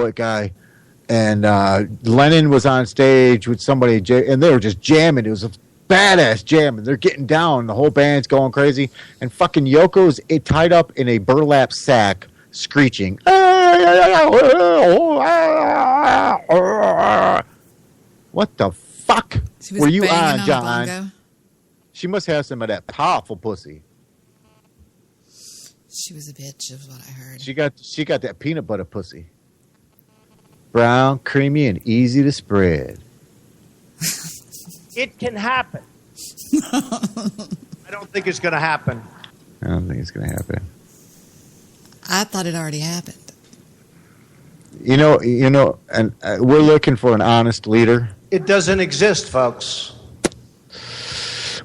poet guy. And Lennon was on stage with somebody, and they were just jamming. It was a badass jam. They're getting down. The whole band's going crazy. And fucking Yoko's tied up in a burlap sack, screeching. What the fuck were you on, John? She must have some of that powerful pussy. She was a bitch, is what I heard. She got that peanut butter pussy. Brown, creamy, and easy to spread. It can happen. I don't think it's going to happen. I don't think it's going to happen. I thought it already happened. You know, and we're looking for an honest leader. It doesn't exist, folks.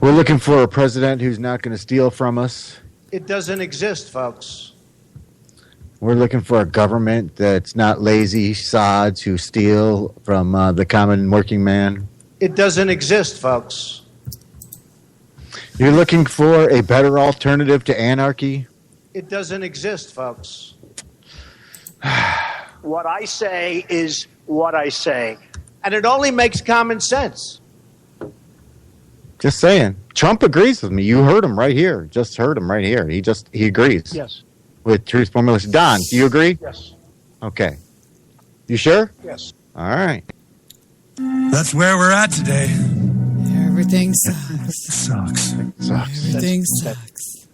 We're looking for a president who's not going to steal from us. It doesn't exist, folks. We're looking for a government that's not lazy sods who steal from the common working man. It doesn't exist, folks. You're looking for a better alternative to anarchy? It doesn't exist, folks. What I say is what I say. And it only makes common sense. Just saying. Trump agrees with me. You heard him right here. Just heard him right here. He agrees. Yes. With Truth Formulation. Don, do you agree? Yes. Okay. You sure? Yes. All right. That's where we're at today. Everything sucks. Sucks. Everything sucks.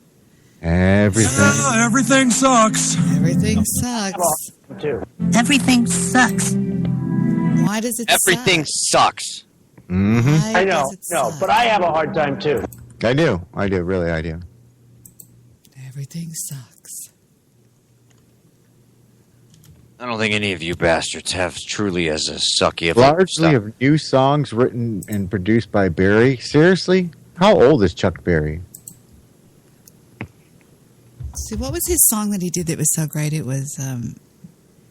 Everything sucks. Everything sucks. Everything sucks. Why does it Everything suck? sucks. Mm-hmm. I know, but I have a hard time too. I do. Really, I do. Everything sucks. I don't think any of you bastards have truly as a sucky of Largely of new songs written and produced by Barry. Seriously? How old is Chuck Berry? See, what was his song that he did that was so great? It was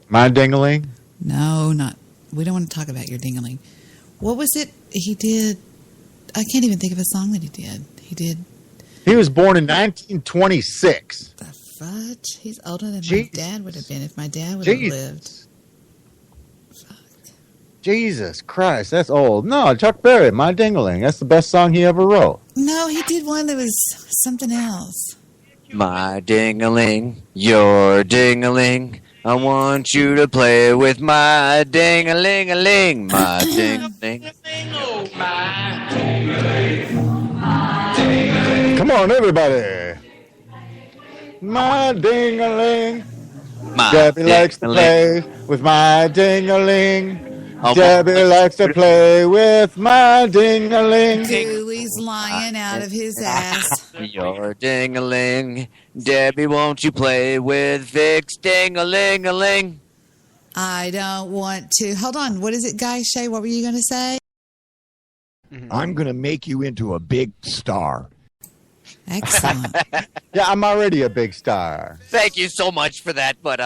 My Ding-a-Ling? No, not. We don't want to talk about your ding-a-ling. What was it he did? I can't even think of a song that he did. He was born in 1926. The fudge? He's older than my dad would have been if my dad would have lived. Fuck. Jesus Christ, that's old. No, Chuck Berry, My Ding-a-Ling. That's the best song he ever wrote. No, he did one that was something else. My ding-a-ling, your ding-a-ling. I want you to play with my ding-a-ling-a-ling. My ding-a-ling. Come on, everybody. My ding-a-ling. Debbie likes to play with my ding-a-ling. Debbie likes to play with my ding-a-ling. Ghoulie's lying out of his ass. Your ding-a-ling. Debbie, won't you play with Vic's ding-a-ling-a-ling? I don't want to. Hold on. What is it, Guy Shay? What were you going to say? I'm going to make you into a big star. Excellent. Yeah, I'm already a big star. Thank you so much for that, but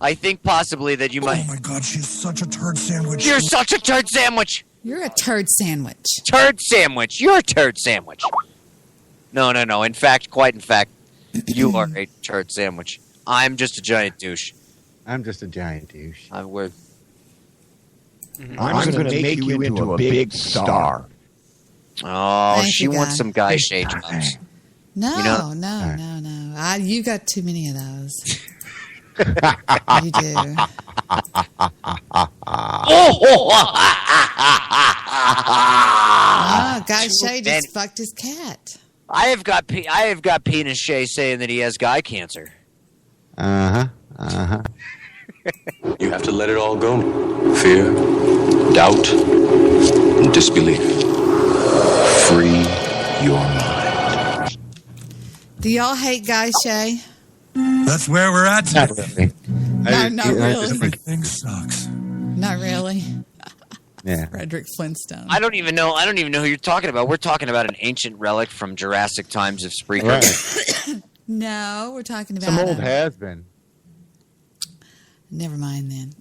I think possibly that you might... Oh my God, she's such a turd sandwich. You're such a turd sandwich. You're a turd sandwich. Turd sandwich. You're a turd sandwich. No. In fact, you are a turd sandwich. I'm just a giant douche. I'm just a giant douche. I'm going to make you into a big star. Oh, Thank she you, wants Guy. some guy shade jobs. No. You got too many of those. You do. Guy Shay just fucked his cat. I have got penis Shay saying that he has guy cancer. Uh-huh. You have to let it all go. Fear, doubt, and disbelief. Free your mind. Do y'all hate Guy Shay? That's where we're at today. Not really. Everything sucks. Not really. Yeah. Frederick Flintstone. I don't even know who you're talking about. We're talking about an ancient relic from Jurassic times of Spreaker. Right. No, we're talking about Some old has-been. Never mind then.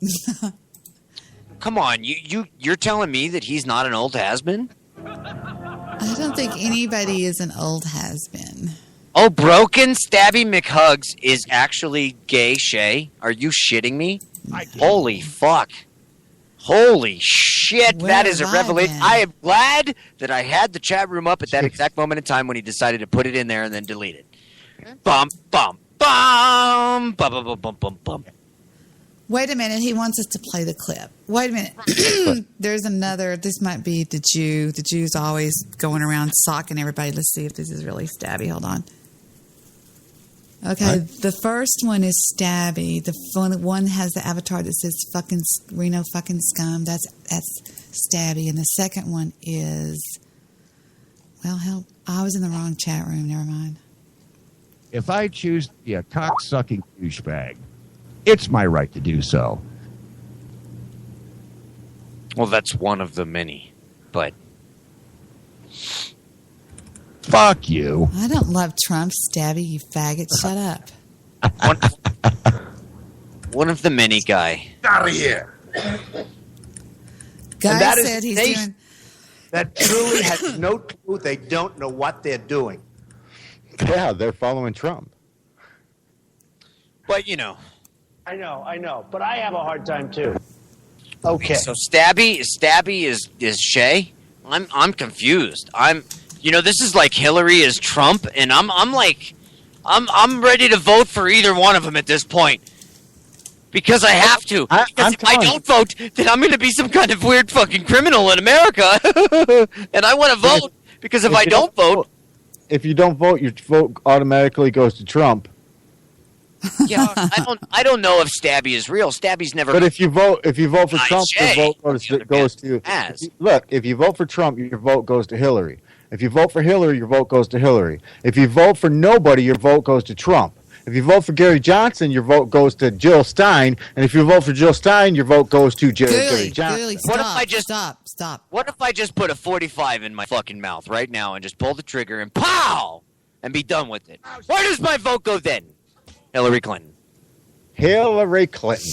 Come on, you're telling me that he's not an old has-been? I don't think anybody is an old has-been. Oh, Broken Stabby McHugs is actually gay Shay? Are you shitting me? Holy fuck. Holy shit, Where that is a have I revelation. been? I am glad that I had the chat room up at that exact moment in time when he decided to put it in there and then delete it. Bum, bum, bum, bum, bum, bum, bum, bum, bum. Wait a minute. He wants us to play the clip. Wait a minute. There's another. This might be the Jew. The Jew's always going around socking everybody. Let's see if this is really Stabby. Hold on. Okay, the first one is Stabby. The one has the avatar that says "fucking Reno fucking scum." That's Stabby, and the second one is hell. I was in the wrong chat room. Never mind. If I choose to be a cock-sucking douchebag, it's my right to do so. Well, that's one of the many, but Fuck you. I don't love Trump, Stabby. You faggot. Shut up. one of the many guy. Out of here. Guy that is said he's nation. doing. That truly has no clue. They don't know what they're doing. Yeah, they're following Trump. But, you know. I know. But I have a hard time, too. Okay. So Stabby is Shay? I'm confused. This is like Hillary is Trump, and I'm ready to vote for either one of them at this point. Because I have to. Because if I don't vote, then I'm going to be some kind of weird fucking criminal in America. And I want to vote, because if I don't vote... If you don't vote, your vote automatically goes to Trump. Yeah, I don't know if Stabby is real. Stabby's never... But if you vote for Trump, Shay, your vote goes to... Look, if you vote for Trump, your vote goes to Hillary. If you vote for Hillary, your vote goes to Hillary. If you vote for nobody, your vote goes to Trump. If you vote for Gary Johnson, your vote goes to Jill Stein. And if you vote for Jill Stein, your vote goes to Gary Johnson. Ghoulie, What if I just stop? What if I just put a 45 in my fucking mouth right now and just pull the trigger and pow and be done with it? Where does my vote go then? Hillary Clinton. Hillary Clinton.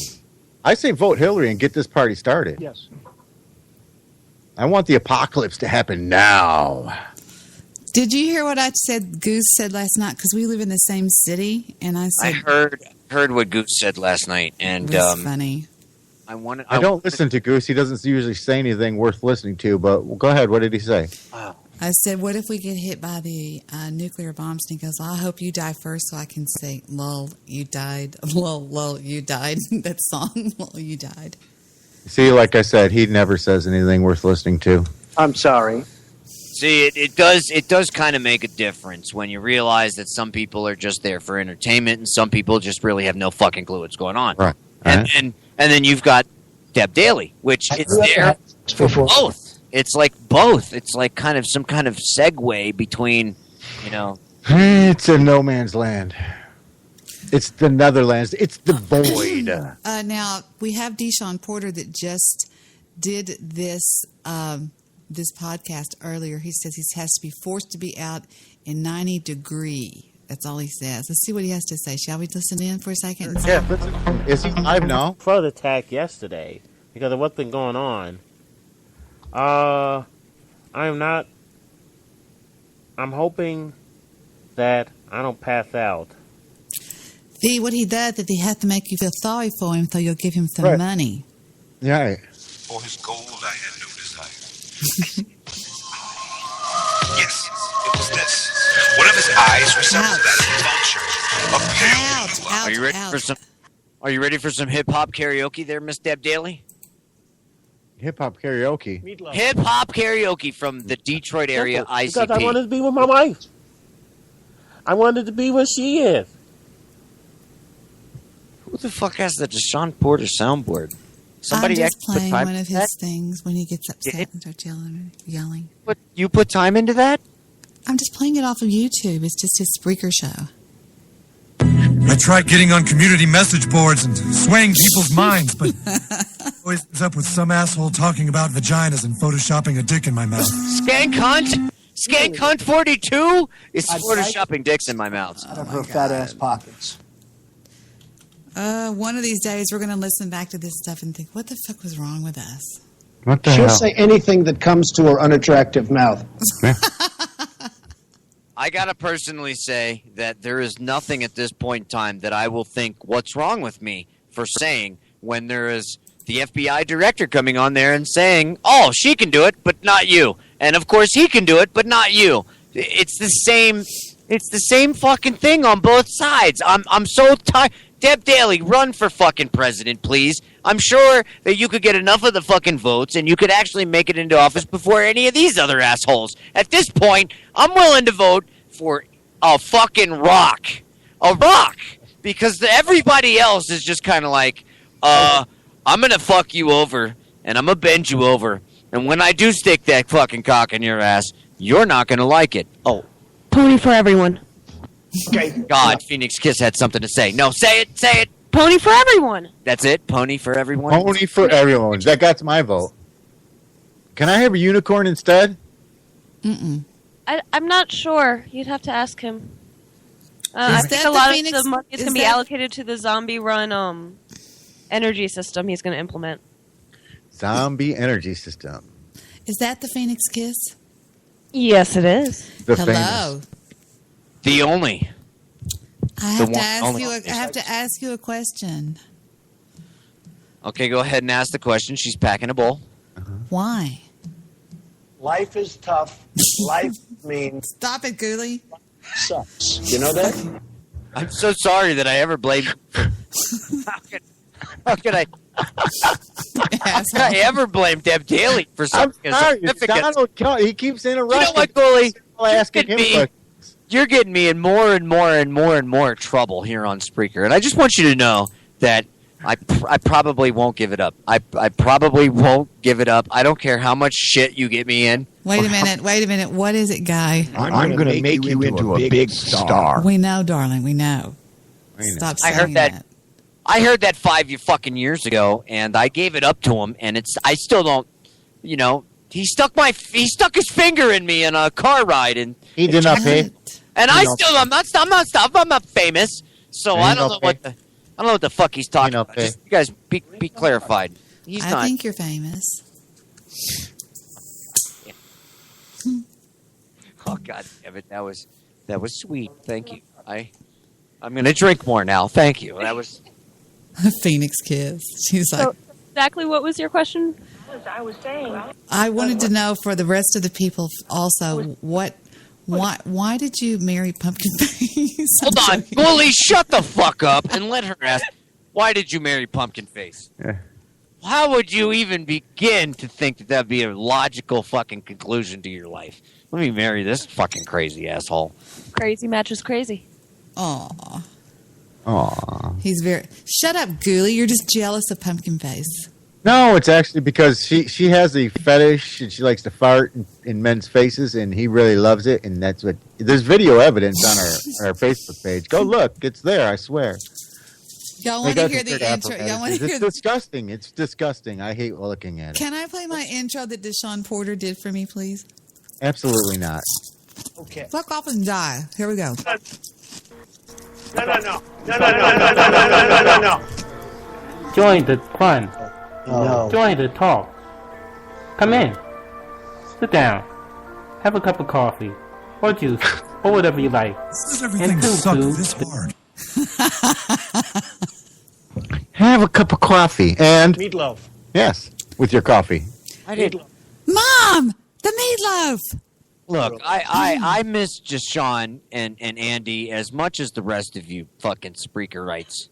I say vote Hillary and get this party started. Yes. I want the apocalypse to happen now. Did you hear what I said? Goose said last night, because we live in the same city, and I said I heard what Goose said last night, and it was funny. I don't listen to Goose. He doesn't usually say anything worth listening to. But go ahead. What did he say? I said, what if we get hit by the nuclear bombs? And he goes, well, I hope you die first so I can say, lol, you died. Lol, you died. That song, lol, you died. See, like I said, he never says anything worth listening to. I'm sorry. See, it does kind of make a difference when you realize that some people are just there for entertainment and some people just really have no fucking clue what's going on. Right. And then you've got Deb Daly, which it's there for both. It's like both. It's like kind of some kind of segue between, It's a no man's land. It's the Netherlands. It's the void. Now, we have Deshaun Porter that just did this this podcast earlier. He says he has to be forced to be out in 90 degrees. That's all he says. Let's see what he has to say. Shall we listen in for a second? Yeah, is he live now? For the attack yesterday because of what's been going on. I'm hoping that I don't pass out. What he does is he has to make you feel sorry for him so you'll give him some money. Yeah. For his gold, I had no desire. Yes, it was this. One of his eyes resembles that of a vulture. A pale Are you ready for some? Are you ready for some hip hop karaoke there, Miss Deb Daly? Hip hop karaoke. Hip hop karaoke from the Detroit area ICP. Because I wanted to be with my wife. I wanted to be where she is. Who the fuck has the Deshaun Porter soundboard? Somebody I'm just actually put playing time one of into his that? things when he gets upset and starts yelling. But you put time into that? I'm just playing it off of YouTube. It's just his Spreaker show. I tried getting on community message boards and swaying people's minds, but always ends up with some asshole talking about vaginas and photoshopping a dick in my mouth. Skank Hunt? Skank Hunt 42 is photoshopping dicks in my mouth. Out of her fat ass pockets. One of these days, we're going to listen back to this stuff and think, what the fuck was wrong with us? What the She'll hell? say anything that comes to her unattractive mouth. I gotta personally say that there is nothing at this point in time that I will think, what's wrong with me for saying when there is the FBI director coming on there and saying, "Oh, she can do it, but not you," and of course he can do it, but not you. It's the same. It's the same fucking thing on both sides. I'm so tired. Deb Daly, run for fucking president, please. I'm sure that you could get enough of the fucking votes and you could actually make it into office before any of these other assholes. At this point, I'm willing to vote for a fucking rock. A rock. Because everybody else is just kind of like, I'm going to fuck you over and I'm going to bend you over. And when I do stick that fucking cock in your ass, you're not going to like it. Oh. Pony for everyone. Okay. God, PhoenixKiss had something to say. No, say it. Pony for everyone. That's it. Pony for everyone. Pony for everyone. That got my vote. Can I have a unicorn instead? Mm-mm. I'm not sure. You'd have to ask him. I Is think that a lot the of Phoenix- the money is is going to be that- allocated to the zombie run energy system he's going to implement. Zombie energy system. Is that the PhoenixKiss? Yes, it is. The Hello. famous. The only. I have The to one- ask only- you. I have to ask you a question. Okay, go ahead and ask the question. She's packing a bowl. Why? Life is tough. Life means Stop it, Ghoulie. sucks. You know that? I'm so sorry that I ever blamed. How could I ever blame Deb Daly for I'm something as sorry. significant? Donald, he keeps interrupting. You know what, Ghoulie? Asking him questions. You're getting me in more and more trouble here on Spreaker, and I just want you to know that I probably won't give it up. I probably won't give it up. I don't care how much shit you get me in. Wait a minute. What is it, Guy? I'm going to make you into a big star. We know, darling. We know. Stop I saying heard that. I heard that 5 fucking years ago, and I gave it up to him, and I still don't. You know, he stuck his finger in me in a car ride, and He did not pay. And I'm not famous, so I don't know what the fuck he's talking about. Just, you guys be clarified. He's I not. think you're famous. Oh God damn it! That was sweet. Thank you. I'm gonna drink more now. Thank you. That was PhoenixKiss. She's like, So, exactly what was your question? I wanted to know for the rest of the people also why did you marry PumkinFace? Hold on, Ghoulie, shut the fuck up and let her ask. Why did you marry PumkinFace? Yeah. How would you even begin to think that that'd be a logical fucking conclusion to your life? Let me marry this fucking crazy asshole. Crazy matches crazy. Aw. Aw. He's very. Shut up, Ghoulie. You're just jealous of PumkinFace. No, it's actually because she has a fetish and she likes to fart in men's faces, and he really loves it. And that's what there's video evidence on our Facebook page. Go look, it's there. I swear. Y'all want to hear the intro? Y'all want to hear? It's disgusting. It's disgusting. I hate looking at it. Can I play my intro that Deshaun Porter did for me, please? Absolutely not. Okay. Fuck off and die. Here we go. No. Join the fun. No. Join the talk. Come in. Sit down. Have a cup of coffee. Or juice. Or whatever you like. Does everything And tune suck to this the- hard? Have a cup of coffee and Meatloaf. yes, with your coffee. I did. Mom, the meatloaf. Look, I miss Deshaun and Andy as much as the rest of you fucking Spreakerites.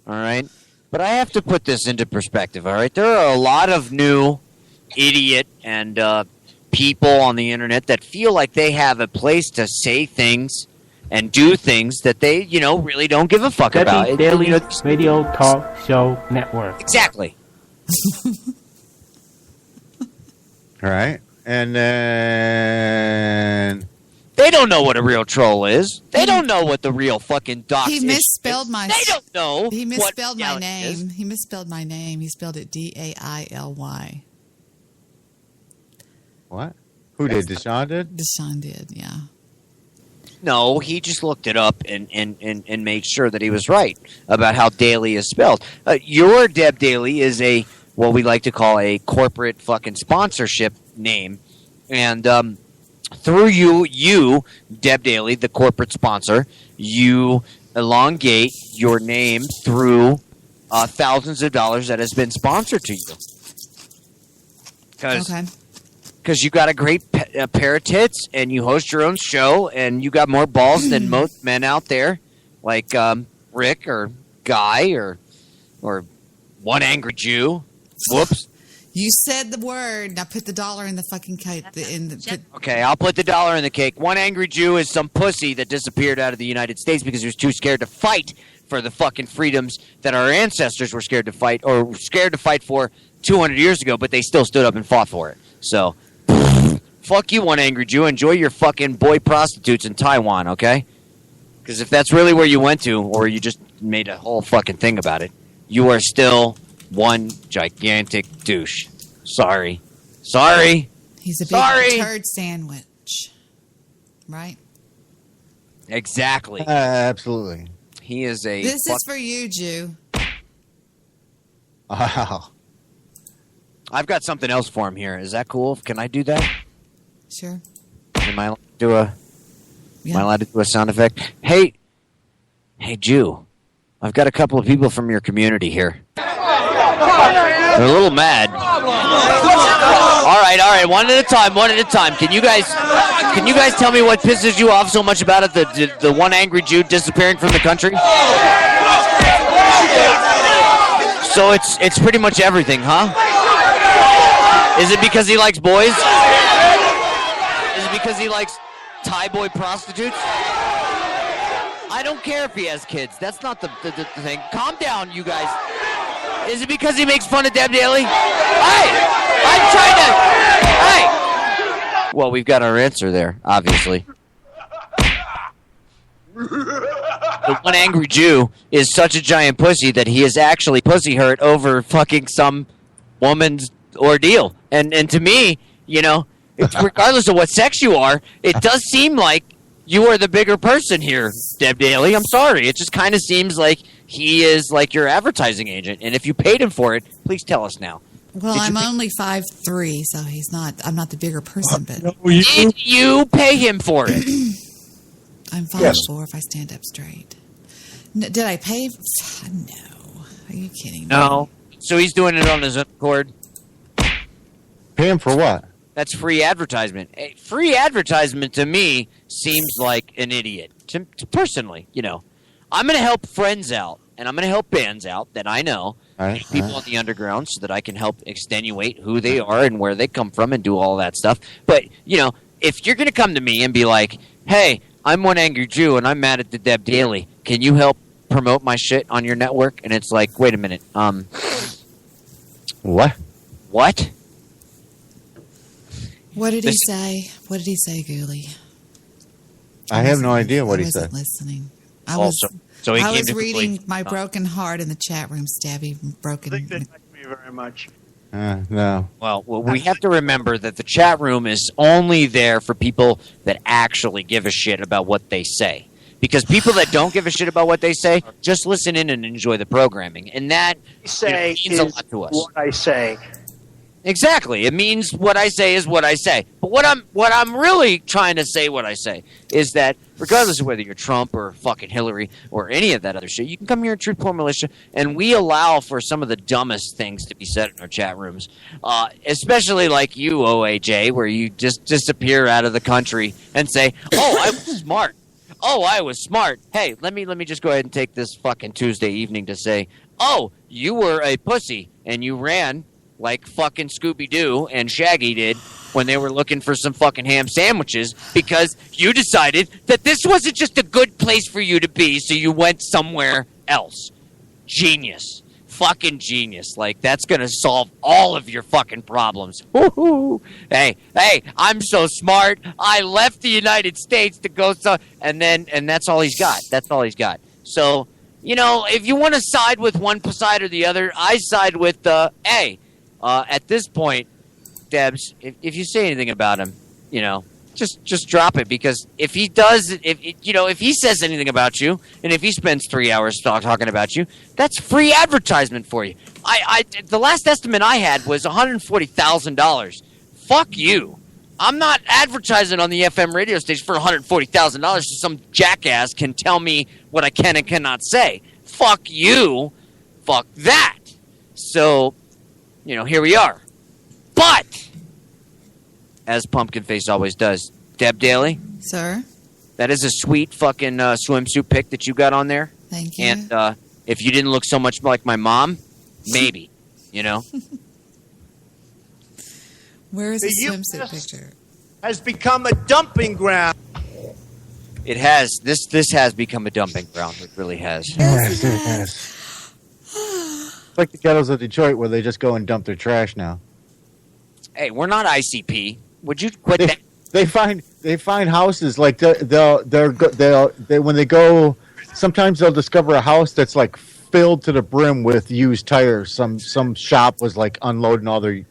All right? But I have to put this into perspective, all right? There are a lot of new idiot and people on the internet that feel like they have a place to say things and do things that they, really don't give a fuck about. Debbie Daily Radio Talk Show Network. Exactly. All right, and then They don't know what a real troll is. They don't know what the real fucking dox He is. misspelled my. They don't know. He what misspelled my reality name. is. He misspelled my name. He spelled it Daily. what? Who did? Deshaun did? Deshaun did, yeah. No, he just looked it up and made sure that he was right about how Daly is spelled. Your Deb Daly is what we like to call a corporate fucking sponsorship name. And through you, Deb Daly, the corporate sponsor, you elongate your name through thousands of dollars that has been sponsored to you. Because you got a great pair of tits, and you host your own show, and you got more balls than most men out there, like Rick or Guy or One Angry Jew. Whoops. You said the word. Now put the dollar in the fucking cake. Okay, I'll put the dollar in the cake. One Angry Jew is some pussy that disappeared out of the United States because he was too scared to fight for the fucking freedoms that our ancestors were scared to fight for 200 years ago, but they still stood up and fought for it. So, fuck you, One Angry Jew. Enjoy your fucking boy prostitutes in Taiwan, okay? Because if that's really where you went to, or you just made a whole fucking thing about it, you are still one gigantic douche. Sorry. He's a big turd sandwich. Right? Exactly. Absolutely. He is a... This is for you, Jew. Wow. I've got something else for him here. Is that cool? Can I do that? Sure. Am I allowed to do a sound effect? Hey, Jew. I've got a couple of people from your community here. They're a little mad. All right. One at a time. Can you guys tell me what pisses you off so much about it? The one angry Jew disappearing from the country? So it's pretty much everything, huh? Is it because he likes boys? Is it because he likes Thai boy prostitutes? I don't care if he has kids. That's not the thing. Calm down, you guys. Is it because he makes fun of Deb Daly? Hey! I'm trying to... Hey! Well, we've got our answer there, obviously. The one angry Jew is such a giant pussy that he is actually pussy hurt over fucking some woman's ordeal. And to me, it's regardless of what sex you are, it does seem like you are the bigger person here, Deb Daly. I'm sorry. It just kind of seems like he is like your advertising agent. And if you paid him for it, please tell us now. Well, I'm only 5'3", so I'm not the bigger person, but... Did you pay him for it? I'm 5'4" if I stand up straight. No, did I pay? No. Are you kidding me? No. So he's doing it on his own accord? Pay him for what? That's free advertisement. Free advertisement to me seems like an idiot. Personally, I'm going to help friends out, and I'm going to help bands out that I know, people on the underground, so that I can help extenuate who they are and where they come from and do all that stuff. But, if you're going to come to me and be like, hey, I'm one angry Jew and I'm mad at the Deb Daly, can you help promote my shit on your network? And it's like, wait a minute. What? What? What did he say? What did he say, Ghoulie? I have no idea what he said. I wasn't listening. I was reading my broken heart in the chat room, Stabby. Broken. I think they like me very much. No. Well, we have to remember that the chat room is only there for people that actually give a shit about what they say. Because people that don't give a shit about what they say just listen in and enjoy the programming. And that means a lot to us. What I say. Exactly. It means what I say is what I say. But what I'm really trying to say what I say is that regardless of whether you're Trump or fucking Hillary or any of that other shit, you can come here at Truth Poor Militia, and we allow for some of the dumbest things to be said in our chat rooms. Especially like you, OAJ, where you just disappear out of the country and say, oh, I was smart. Oh, I was smart. Hey, let me just go ahead and take this fucking Tuesday evening to say, oh, you were a pussy and you ran like fucking Scooby-Doo and Shaggy did when they were looking for some fucking ham sandwiches because you decided that this wasn't just a good place for you to be, so you went somewhere else. Genius. Fucking genius. Like, that's gonna solve all of your fucking problems. Woo-hoo. Hey, I'm so smart. I left the United States to go and that's all he's got. That's all he's got. So, if you want to side with one side or the other, I side with at this point, Debs, if you say anything about him, just drop it, because if he does, if he says anything about you, and if he spends 3 hours talking about you, that's free advertisement for you. The last estimate I had was $140,000. Fuck you. I'm not advertising on the FM radio station for $140,000 so some jackass can tell me what I can and cannot say. Fuck you. fuck that. So, here we are. But, as PumkinFace always does, Deb Daly, Sir? that is a sweet fucking swimsuit pic that you got on there. Thank you. And if you didn't look so much like my mom, maybe, Where is the The swimsuit US picture? has become a dumping ground. It has. This has become a dumping ground. It really has. Yes, it has. It's like the ghettos of Detroit where they just go and dump their trash now. Hey, we're not ICP. Would you quit that? They find houses like they'll when they go. Sometimes they'll discover a house that's like filled to the brim with used tires. Some shop was like unloading all their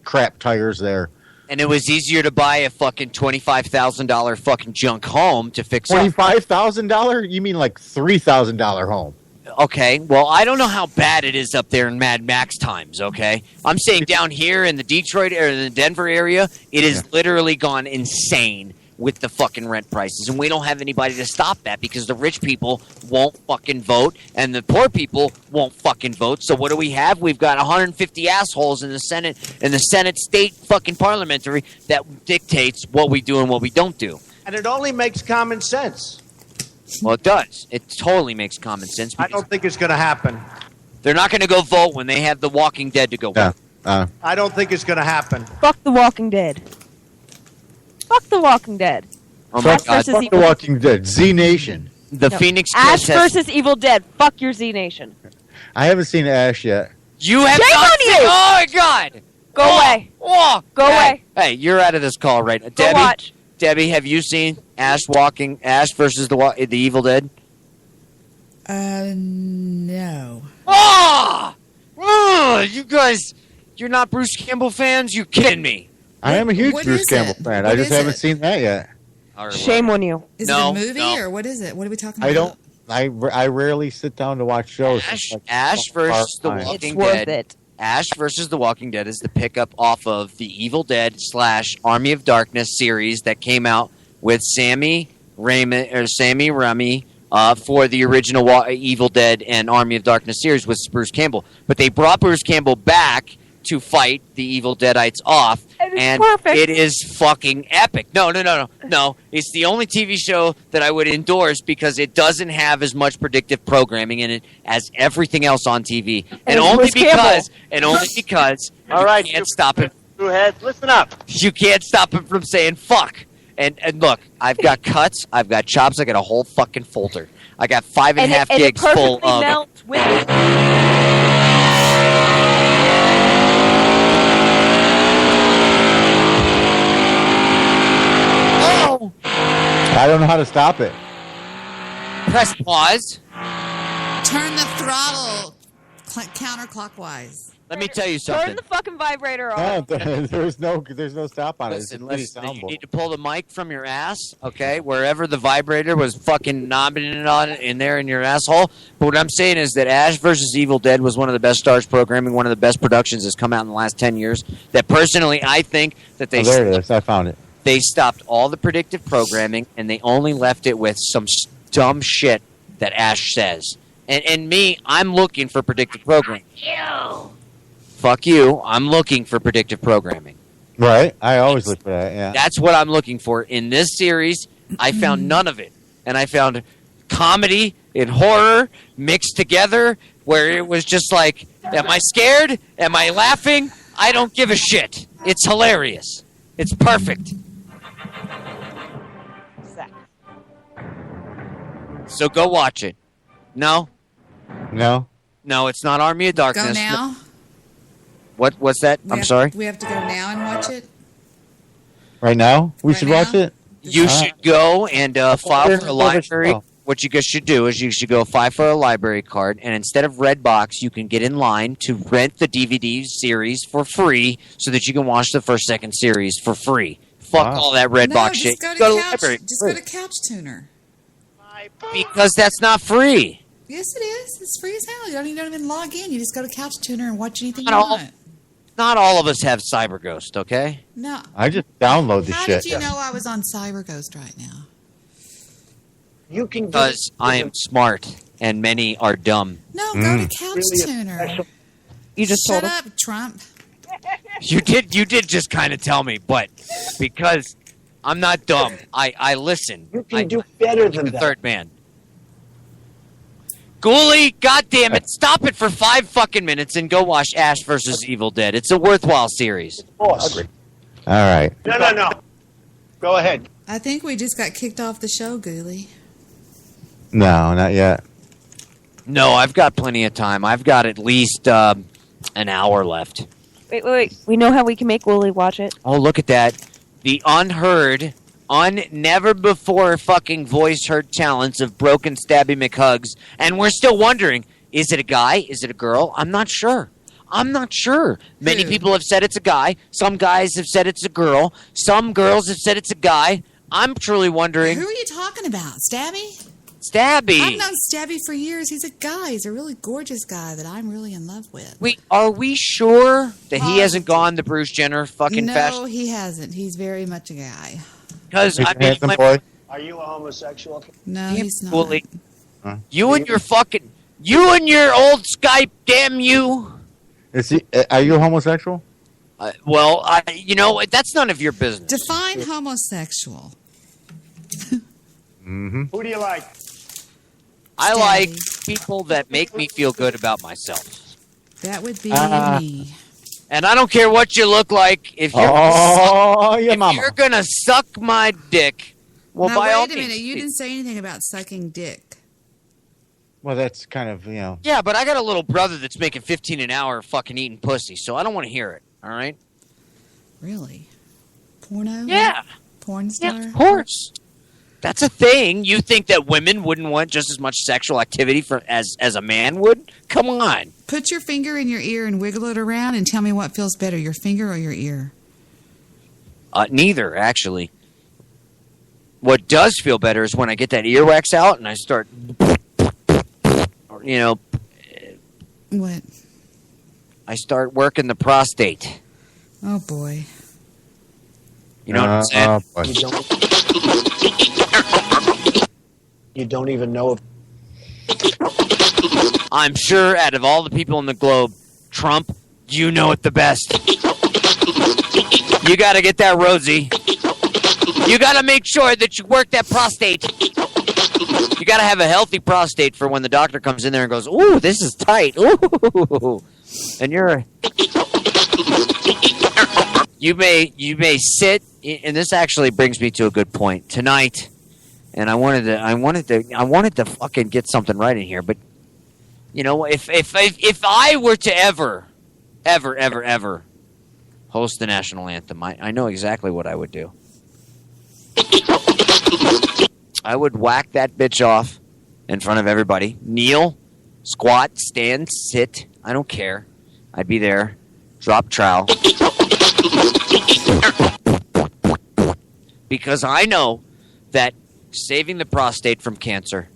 crap tires there. And it was easier to buy a fucking $25,000 fucking junk home to fix up. $25,000? You mean like $3,000 home? Okay, well, I don't know how bad it is up there in Mad Max times, okay? I'm saying down here in the Detroit or the Denver area, it has literally gone insane with the fucking rent prices. And we don't have anybody to stop that because the rich people won't fucking vote and the poor people won't fucking vote. So what do we have? We've got 150 assholes in the Senate state fucking parliamentary that dictates what we do and what we don't do. And it only makes common sense. Well, it does. It totally makes common sense. I don't think it's going to happen. They're not going to go vote when they have The Walking Dead to go vote. I don't think it's going to happen. Fuck The Walking Dead. Fuck The Walking Dead. Oh my Ash God. versus Fuck the Evil Walking Dead. Z Nation. The No. PhoenixKiss Ash has... versus Evil Dead. Fuck your Z Nation. I haven't seen Ash yet. You have Shame not on seen... you! Oh my God! Go away. Go hey, away. Hey, you're out of this call right now. Go watch. Debbie, have you seen Ash versus the Evil Dead? No. You guys, you're not Bruce Campbell fans? You kidding me? I am a huge What Bruce is Campbell it? fan. What I just is haven't it? seen that yet. Shame on you. Is No, it a movie no. or what is it? What are we talking I about? don't. I rarely sit down to watch shows. Ash versus The It's Walking worth Dead. it. Ash versus The Walking Dead is the pickup off of the Evil Dead / Army of Darkness series that came out with Sammy Remy for the original Evil Dead and Army of Darkness series with Bruce Campbell. But they brought Bruce Campbell back to fight the Evil Deadites off, and perfect. it is fucking epic. No. It's the only TV show that I would endorse because it doesn't have as much predictive programming in it as everything else on TV, and only because All right, you can't stop it. Screwheads, listen up. You can't stop him from saying fuck. And look, I've got cuts, I've got chops, I got a whole fucking folder. I got 5.5 gigs full of. Melts with Oh! I don't know how to stop it. Press pause. Turn the throttle counterclockwise. Let me tell you something. Turn the fucking vibrator No, off. there's no stop on it. It's a Listen, mini you soundboard. need to pull the mic from your ass, okay? Wherever the vibrator was fucking knobbing it on in there in your asshole. But what I'm saying is that Ash versus Evil Dead was one of the best Stars programming, one of the best productions that's come out in the last 10 years. That personally, I think that they There it is. I found it. they stopped all the predictive programming and they only left it with some dumb shit that Ash says. And me, I'm looking for predictive programming. Fuck you. I'm looking for predictive programming. Right. I always look for that. Yeah. That's what I'm looking for. In this series, I found none of it. And I found comedy and horror mixed together where it was just like, am I scared? Am I laughing? I don't give a shit. It's hilarious. It's perfect. So go watch it. No? No. No, it's not Army of Darkness. Go now. What's that? I'm sorry? We have to go now and watch it. Right now? We Right should now? watch it? You should go and file There's for a no library. show. What you guys should do is you should go file for a library card, and instead of Redbox, you can get in line to rent the DVD series for free so that you can watch the first, second series for free. Fuck Wow. all that Redbox No, shit. just go to Go to the Couch. library. Just go to Couch Tuner. Because that's not free. Yes, it is. It's free as hell. You don't even log in. You just go to Couch Tuner and watch anything Not you all- want. Not all of us have CyberGhost, okay? No. I just download the How shit. did you know I was on CyberGhost right now? You can Because I am smart. and many are dumb. No, go to Couch Tuner. You just Shut told up, Trump. You did just kind of tell me, but because I'm not dumb, I listen. You can do better than the that. third man. Ghoulie, goddammit, stop it for 5 fucking minutes and go watch Ash vs. Evil Dead. It's a worthwhile series. Boss. All right. No. Go ahead. I think we just got kicked off the show, Ghoulie. No, not yet. No, I've got plenty of time. I've got at least an hour left. Wait. We know how we can make Ghoulie watch it. Oh, look at that. The unheard, never before fucking voice heard talents of Broken Stabby McHugs. And we're still wondering, is it a guy? Is it a girl? I'm not sure. Many people have said it's a guy. Some guys have said it's a girl. Some girls have said it's a guy. I'm truly wondering. Who are you talking about? Stabby? Stabby. I've known Stabby for years. He's a guy. He's a really gorgeous guy that I'm really in love with. Are we sure that he hasn't gone the Bruce Jenner fucking fashion? No, he hasn't. He's very much a guy. Because I mean, handsome boy. Are you a homosexual? No, he's not. Ghoulie. You and your old Skype, damn you. Is he? Are you homosexual? Well, that's none of your business. Define homosexual. Mm-hmm. Who do you like? I like people that make me feel good about myself. That would be me. And I don't care what you look like. If you're you're gonna suck my dick, well, now, by all wait a means. minute. You didn't say anything about sucking dick. Well, that's kind of, Yeah, but I got a little brother that's making $15 an hour fucking eating pussy, so I don't want to hear it. All right? Really? Porno? Yeah. Porn star? Yeah, of course. That's a thing. You think that women wouldn't want just as much sexual activity as a man would? Come on. Put your finger in your ear and wiggle it around and tell me what feels better, your finger or your ear? Neither, actually. What does feel better is when I get that earwax out and I start, What? I start working the prostate. Oh, boy. You know what I'm saying? You don't even know if... I'm sure out of all the people in the globe, Trump, you know it the best. You got to get that Rosie. You got to make sure that you work that prostate. You got to have a healthy prostate for when the doctor comes in there and goes, "Ooh, this is tight." Ooh. And you may sit, and this actually brings me to a good point tonight. And I wanted to fucking get something right in here, but if I were to ever host the national anthem, I know exactly what I would do. I would whack that bitch off in front of everybody. Kneel, squat, stand, sit. I don't care. I'd be there. Drop trowel. Because I know that saving the prostate from cancer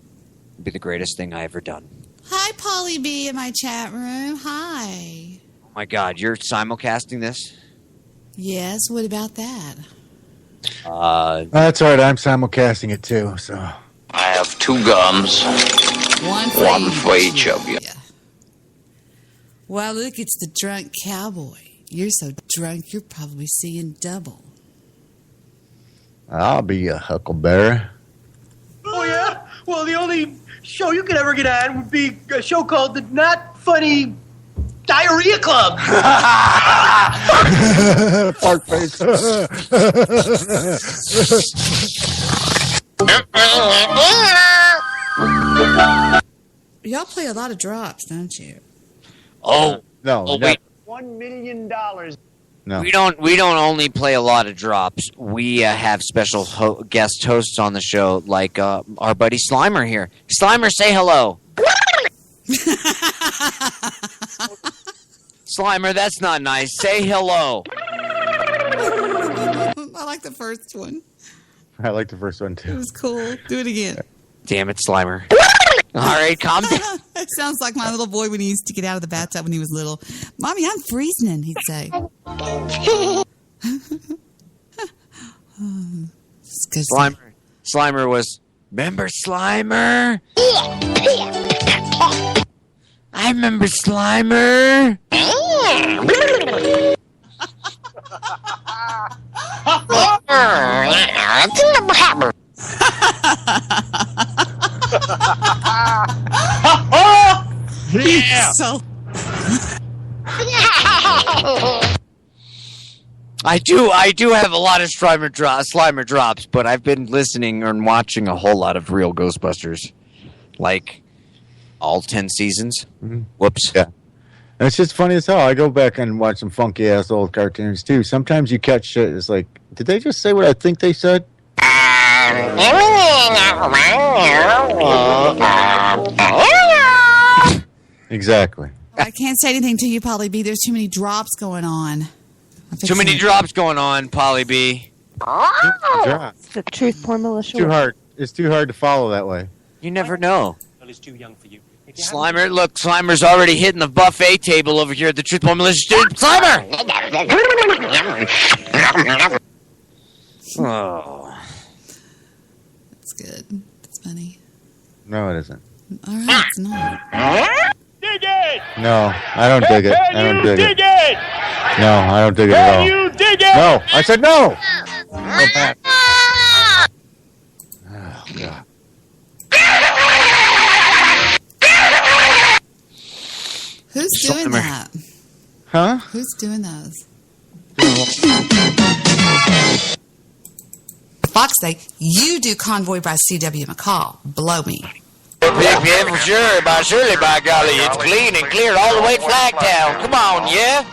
would be the greatest thing I ever done. Hi, Polly B in my chat room. Hi. Oh my God, you're simulcasting this? Yes, what about that? That's all right. I'm simulcasting it too. So I have 2 guns. One for each of you. Wow, look, it's the drunk cowboy. You're so drunk, you're probably seeing double. I'll be a huckleberry. Oh, yeah? Well, the only show you could ever get on would be a show called The Not Funny Diarrhea Club. Fart face. Y'all play a lot of drops, don't you? Oh no! Wait. $1 million. No. We don't only play a lot of drops. We have special guest hosts on the show, like our buddy Slimer here. Slimer, say hello. Slimer, that's not nice. Say hello. I like the first one. I like the first one It too. was cool. Do it again. Damn it, Slimer. All right, calm down. It sounds like my little boy when he used to get out of the bathtub when he was little. Mommy, I'm freezing, he'd say. Slimer was, remember Slimer? I remember Slimer. Yeah. So I do have a lot of Slimer drops, but I've been listening and watching a whole lot of real Ghostbusters, like all 10 seasons. Mhm. Whoops. Yeah. And it's just funny as hell. I go back and watch some funky ass old cartoons too. Sometimes you catch shit. It's like, did they just say what I think they said? Exactly. I can't say anything to you, Polly B. There's too many drops going on. Too many drops going on, Polly B. Drops. The Truth Porn Militia. Too hard. It's too hard to follow that way. You never know. Well, he's too young for you. Slimer, look, Slimer's already hitting the buffet table over here at the Truth Porn Militia. Slimer! Oh. That's good. That's funny. No, it isn't. All right, it's not. Dig it! No, I don't dig it. I don't dig it. it! No, I don't dig it at all. You dig it! No, I said no. Go back. Oh, God. Who's doing Slimer. that? Huh? Who's doing those? Fox say, you do Convoy by C.W. McCall. Blow me. Big Pen for sure, by golly, it's clean and clear all the way to Flagtown. Come on, yeah?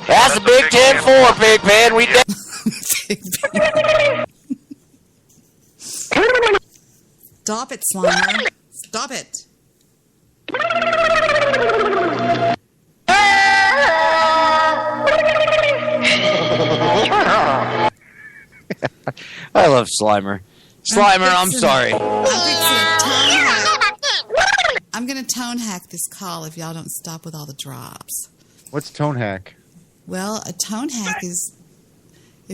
That's a Big 10-4, Big Pen. We Stop it, Slimer. Stop it. I love Slimer. Slimer, I'm sorry. I'm going to tone hack this call if y'all don't stop with all the drops. What's tone hack? Well, a tone hack is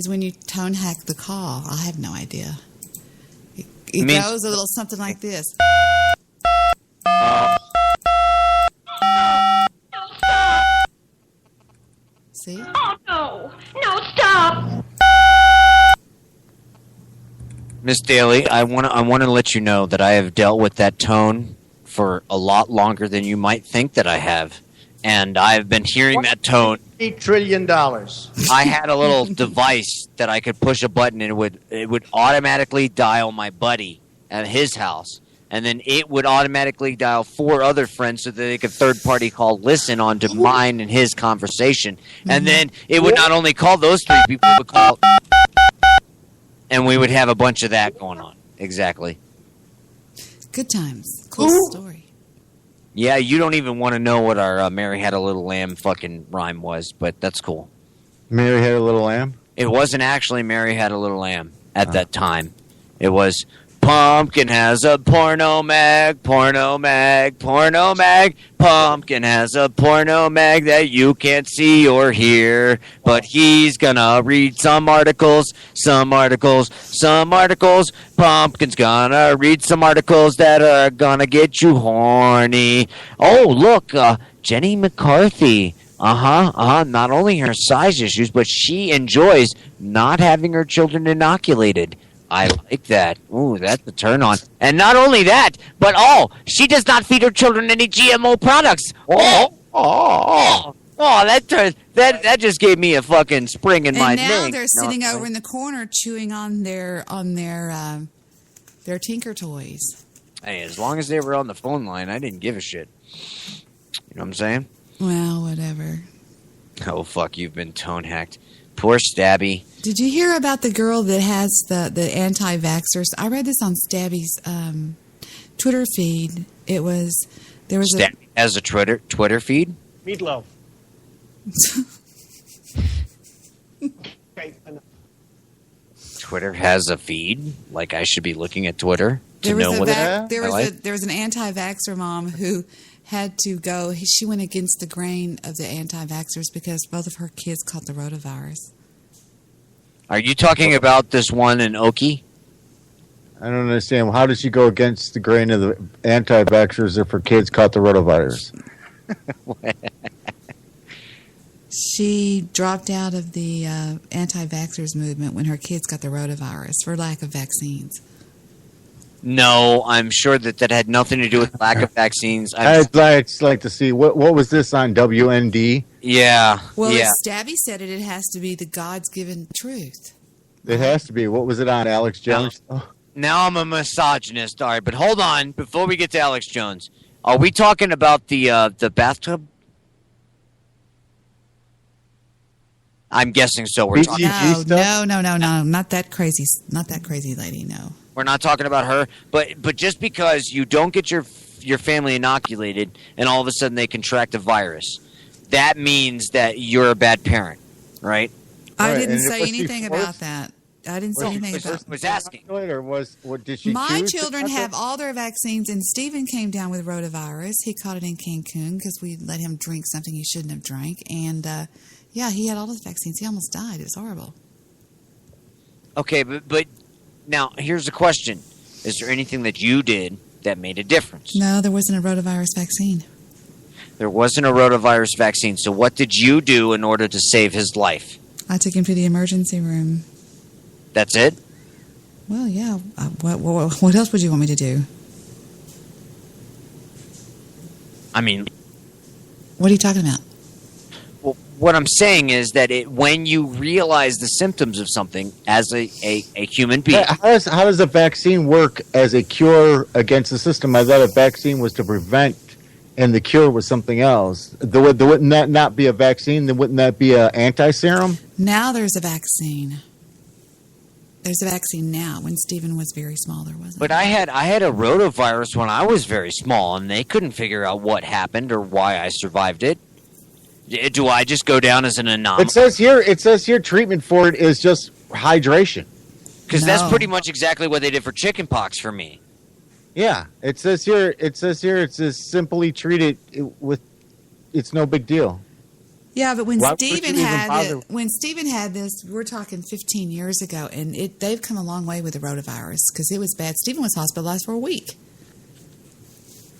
when you tone hack the call. I have no idea. It goes a little something like this. See? Oh, no. No, stop. Miss Daly, I want to let you know that I have dealt with that tone for a lot longer than you might think that I have. And I've been hearing that tone. $8 trillion. I had a little device that I could push a button and it would automatically dial my buddy at his house. And then it would automatically dial 4 other friends so that they could third-party call listen on to mine and his conversation. And then it would not only call those 3 people, it would call... And we would have a bunch of that going on. Exactly. Good times. Cool story. Yeah, you don't even want to know what our Mary Had a Little Lamb fucking rhyme was, but that's cool. Mary Had a Little Lamb? It wasn't actually Mary Had a Little Lamb at that time. It was... Pumpkin has a porno mag, porno mag, porno mag. Pumpkin has a porno mag that you can't see or hear. But he's gonna read some articles, some articles, some articles. Pumpkin's gonna read some articles that are gonna get you horny. Oh, look, Jenny McCarthy. Not only her size issues, but she enjoys not having her children inoculated. I like that. Ooh, that's a turn on. And not only that, but she does not feed her children any GMO products. That just gave me a fucking spring in my neck. And now they're sitting over in the corner chewing on their Tinker toys. Hey, as long as they were on the phone line, I didn't give a shit. You know what I'm saying? Well, whatever. Oh, fuck, you've been tone hacked. Poor Stabby. Did you hear about the girl that has the anti-vaxxers? I read this on Stabby's Twitter feed. There was Stabby has a Twitter feed? Meatloaf. Okay, enough. Twitter has a feed? Like I should be looking at Twitter to know what there was an anti-vaxxer mom who had to go. She went against the grain of the anti-vaxxers because both of her kids caught the rotavirus. Are you talking about this one in Okie? I don't understand. How did she go against the grain of the anti-vaxxers if her kids caught the rotavirus? She dropped out of the anti-vaxxers movement when her kids got the rotavirus for lack of vaccines. No, I'm sure that had nothing to do with lack of vaccines. I'd like to see what was this on WND? Yeah. Well, yeah. as Stabby said it has to be the God's given truth. It has to be. What was it on, Alex Jones? Now I'm a misogynist. All right, but hold on. Before we get to Alex Jones, are we talking about the bathtub? I'm guessing so. We're talking. No, not that crazy. Not that crazy lady. No. We're not talking about her, but just because you don't get your family inoculated and all of a sudden they contract a virus, that means that you're a bad parent, right? I didn't say anything about that. I didn't say anything about that. Was asking. Or what did she My choose children to- have all their vaccines, and Stephen came down with rotavirus. He caught it in Cancun because we let him drink something he shouldn't have drank. And, yeah, he had all his vaccines. He almost died. It was horrible. Okay, but now here's the question. Is there anything that you did that made a difference? No, there wasn't a rotavirus vaccine. There wasn't a rotavirus vaccine. So what did you do in order to save his life? I took him to the emergency room. That's it? Well, yeah. What else would you want me to do? I mean... What are you talking about? Well, what I'm saying is that when you realize the symptoms of something as a human being... How does a vaccine work as a cure against the system? I thought a vaccine was to prevent, and the cure was something else. Wouldn't that not be a vaccine? Then wouldn't that be an anti-serum? Now there's a vaccine. There's a vaccine now. When Stephen was very small, there wasn't. But I had a rotavirus when I was very small, and they couldn't figure out what happened or why I survived it. Do I just go down as an anomaly? It says here treatment for it is just hydration. Because that's pretty much exactly what they did for chickenpox for me. Yeah, it says here it's just simply treat it with. It's no big deal. Yeah, but when Why would Stephen you even had bother? when Stephen had this, we're talking 15 years ago, and they've come a long way with the rotavirus because it was bad. Stephen was hospitalized for a week.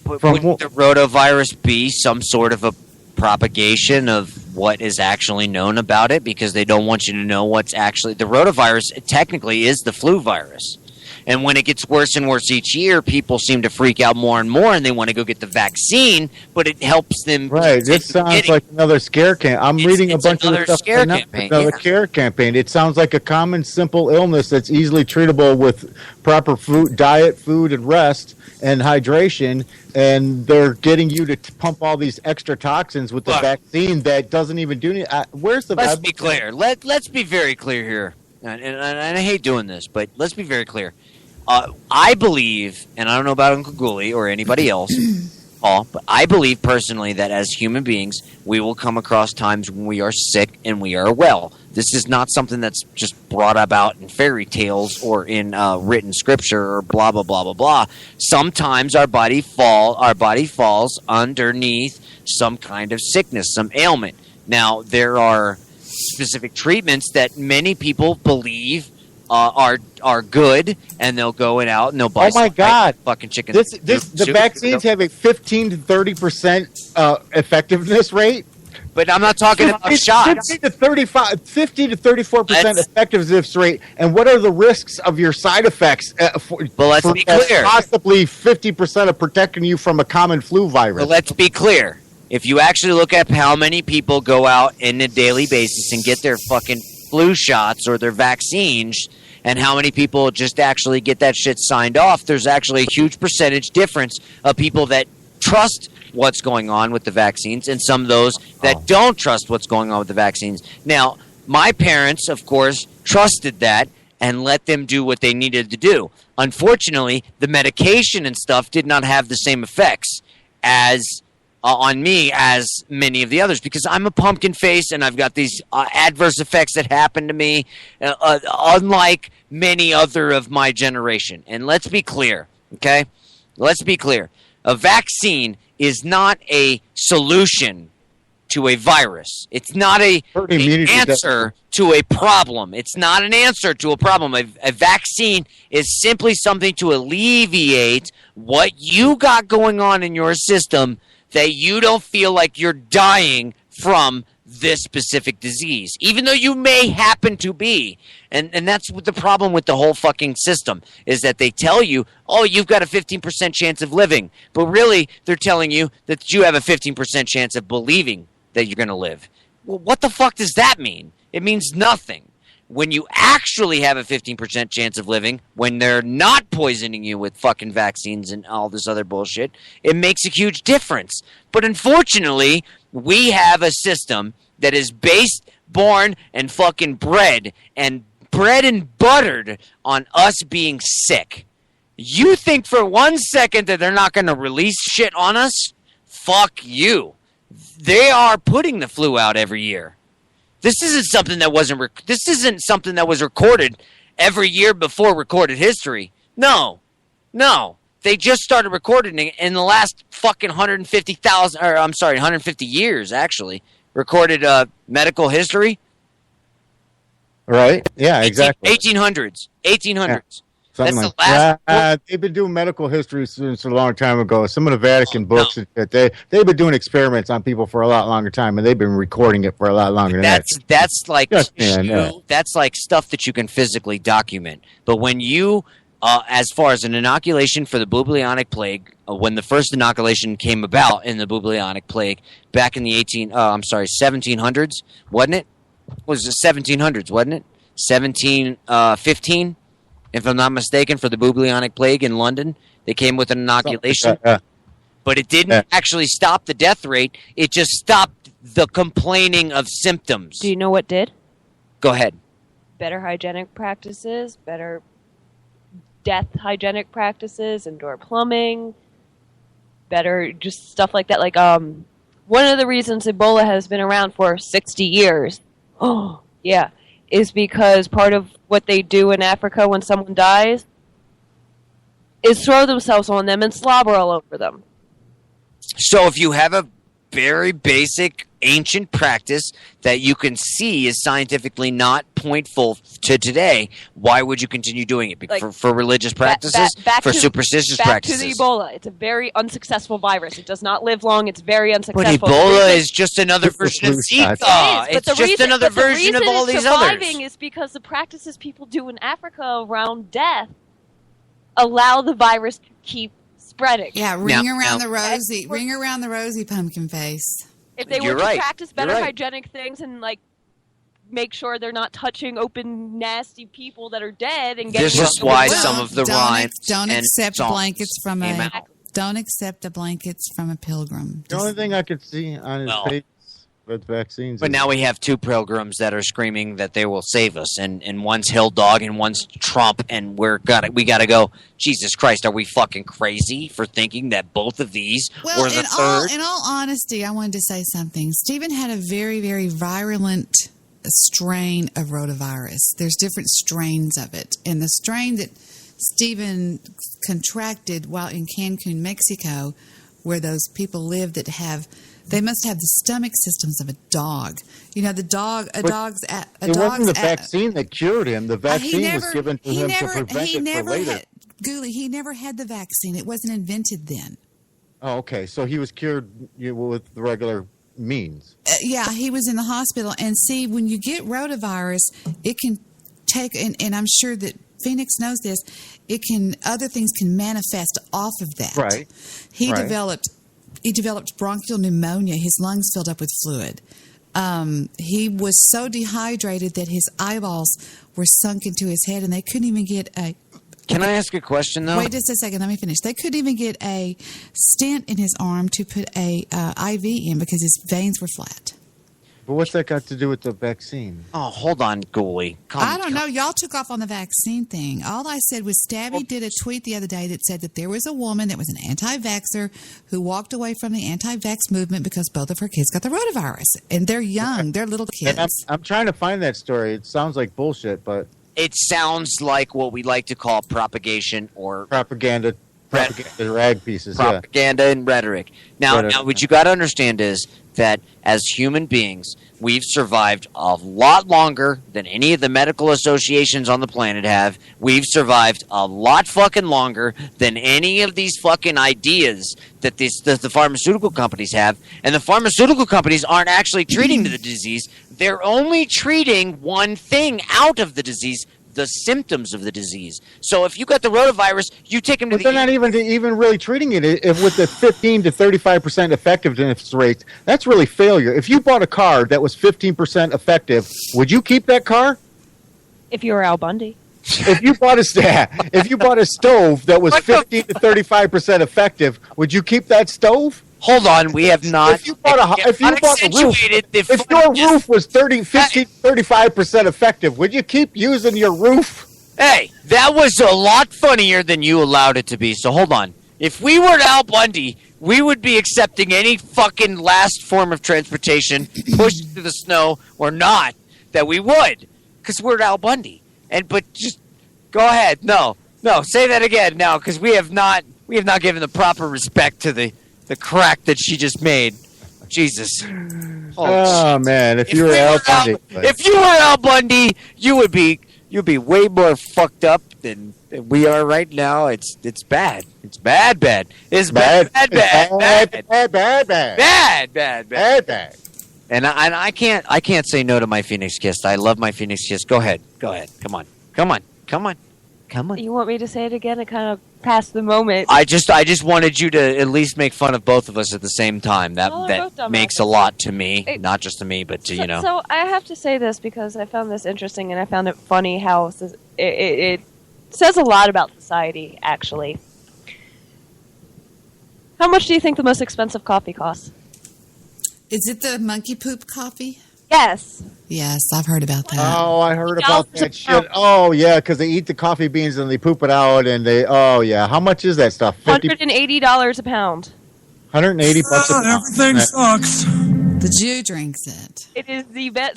Wouldn't the rotavirus be some sort of a propagation of what is actually known about it? Because they don't want you to know what's actually... The rotavirus technically is the flu virus. And when it gets worse and worse each year, people seem to freak out more and more, and they want to go get the vaccine, but it helps them... Right, this sounds like another scare campaign. I'm reading a bunch of stuff scare right now. campaign, Another yeah. scare campaign. It sounds like a common, simple illness that's easily treatable with proper food, diet, food, and rest, and hydration, and they're getting you to pump all these extra toxins with the vaccine that doesn't even do anything. Where's the... Let's be clear. Let's be very clear here. And I hate doing this, but let's be very clear. I believe, and I don't know about Uncle Ghoulie or anybody else, Paul, but I believe personally that as human beings, we will come across times when we are sick and we are well. This is not something that's just brought about in fairy tales or in written scripture or blah, blah, blah, blah, blah. Sometimes our body falls underneath some kind of sickness, some ailment. Now, there are specific treatments that many people believe are good, and they'll go out and they'll buy. Oh my God! Fucking chicken. The vaccines have a 15 to 30% effectiveness rate. But I'm not talking about shots. 50 to 34% effectiveness rate. And what are the risks of your side effects? Let's be clear. Possibly 50% of protecting you from a common flu virus. But let's be clear. If you actually look at how many people go out on a daily basis and get their fucking flu shots or their vaccines, and how many people just actually get that shit signed off, there's actually a huge percentage difference of people that trust what's going on with the vaccines and some of those that don't trust what's going on with the vaccines. Now, my parents, of course, trusted that and let them do what they needed to do. Unfortunately, the medication and stuff did not have the same effects as on me as many of the others, because I'm a pumpkin face and I've got these adverse effects that happen to me, unlike many other of my generation. And let's be clear, okay? Let's be clear. A vaccine is not a solution to a virus. It's not an answer to a problem. It's not an answer to a problem. A vaccine is simply something to alleviate what you got going on in your system that you don't feel like you're dying from this specific disease, even though you may happen to be. And that's what the problem with the whole fucking system is, that they tell you, oh, you've got a 15% chance of living. But really, they're telling you that you have a 15% chance of believing that you're going to live. Well, what the fuck does that mean? It means nothing. When you actually have a 15% chance of living, when they're not poisoning you with fucking vaccines and all this other bullshit, it makes a huge difference. But unfortunately, we have a system that is based, born, and fucking bred and buttered on us being sick. You think for 1 second that they're not going to release shit on us? Fuck you. They are putting the flu out every year. This isn't something that was recorded every year before recorded history. No. They just started recording it in the last fucking 150 years, actually. Recorded medical history. Right? Yeah, exactly. 1800s. Yeah. That's Something the last. they've been doing medical history since a long time ago. Some of the Vatican books, they've been doing experiments on people for a lot longer time, and they've been recording it for a lot longer than that. That's like Yeah. that's like stuff that you can physically document. But when you, as far as an inoculation for the bubonic plague, when the first inoculation came about in the bubonic plague back in the 1700s, wasn't it? Was the 1700s, wasn't it? 1715. If I'm not mistaken, for the bubonic plague in London, they came with an inoculation. But it didn't actually stop the death rate. It just stopped the complaining of symptoms. Do you know what did? Go ahead. Better hygienic practices, better death hygienic practices, indoor plumbing, better just stuff like that. Like, one of the reasons Ebola has been around for 60 years, is because part of what they do in Africa when someone dies is throw themselves on them and slobber all over them. So if you have a very basic ancient practice that you can see is scientifically not pointful to today, why would you continue doing it? Like, for religious practices? For superstitious practices? Back to the Ebola. It's a very unsuccessful virus. It does not live long. It's very unsuccessful. But Ebola is just another version of Zika. It's just another version of all these others. The reason it's surviving is because the practices people do in Africa around death allow the virus to keep spreading. Yeah, ring around the rosy, pumpkin face. If they were to practice better hygienic things and like make sure they're not touching open, nasty people that are dead and getting. This is why some of the rhymes don't accept blankets from came out. Don't accept the blankets from a pilgrim. The only thing I could see on his face with vaccines. But now we have two pilgrims that are screaming that they will save us, and one's Hill Dog and one's Trump, and we gotta go. Jesus Christ, are we fucking crazy for thinking that both of these were the third? In all honesty, I wanted to say something. Stephen had a very, very virulent strain of rotavirus. There's different strains of it, and the strain that Stephen contracted while in Cancun, Mexico, where those people live that they must have the stomach systems of a dog. You know, it wasn't the vaccine that cured him. The vaccine was given to him to prevent it for later. Ghoulie, he never had the vaccine. It wasn't invented then. Oh, okay. So he was cured with the regular means. Yeah, he was in the hospital. And see, when you get rotavirus, it can take, and I'm sure that Phoenix knows this, other things can manifest off of that. Right. He developed bronchial pneumonia. His lungs filled up with fluid. He was so dehydrated that his eyeballs were sunk into his head, and they couldn't even get a... Can I ask a question, though? Wait just a second. Let me finish. They couldn't even get a stent in his arm to put a IV in because his veins were flat. But what's that got to do with the vaccine? Oh, hold on, Ghoulie. I don't know. Y'all took off on the vaccine thing. All I said was Stabby did a tweet the other day that said that there was a woman that was an anti-vaxxer who walked away from the anti-vax movement because both of her kids got the rotavirus. And they're young. They're little kids. I'm trying to find that story. It sounds like bullshit, but... It sounds like what we like to call propagation or... Propaganda propaganda rag pieces. propaganda and rhetoric. Now, what you got to understand is that as human beings, we've survived a lot longer than any of the medical associations on the planet have. We've survived a lot fucking longer than any of these fucking ideas that the pharmaceutical companies have. And the pharmaceutical companies aren't actually treating the disease. They're only treating one thing out of the disease, the symptoms of the disease. So if you got the rotavirus, you take them to They're not even really treating it if with the 15 to 35% effectiveness rates. That's really failure. If you bought a car that was 15% effective, would you keep that car? If you were Al Bundy. If you bought a stove that was 15 to 35% effective, would you keep that stove? Hold on, we have not. If you bought a roof, if your roof was 15 to 35% effective, would you keep using your roof? Hey, that was a lot funnier than you allowed it to be. So hold on. If we were Al Bundy, we would be accepting any fucking last form of transportation, pushed through the snow or not. That we would, because we're Al Bundy. But just go ahead. No, say that again now, because we have not given the proper respect to the crack that she just made. Jesus. Oh man, if you were Al Bundy, if you were Al Bundy, you'd be way more fucked up than we are right now. It's bad. It's bad. It's bad. And I can't say no to my PhoenixKiss. I love my PhoenixKiss. Go ahead. Come on. You want me to say it again and kind of pass the moment? I just wanted you to at least make fun of both of us at the same time. That makes a lot to me, not just to me, but to you know. So I have to say this because I found this interesting and I found it funny how it says a lot about society. Actually, how much do you think the most expensive coffee costs? Is it the monkey poop coffee? Yes. Yes, I've heard about that. Oh, I heard about that shit. Oh, yeah, because they eat the coffee beans and they poop it out, and they. Oh, yeah. How much is that stuff? $180 a pound. $180 a pound. Everything sucks. The Jew drinks it. It is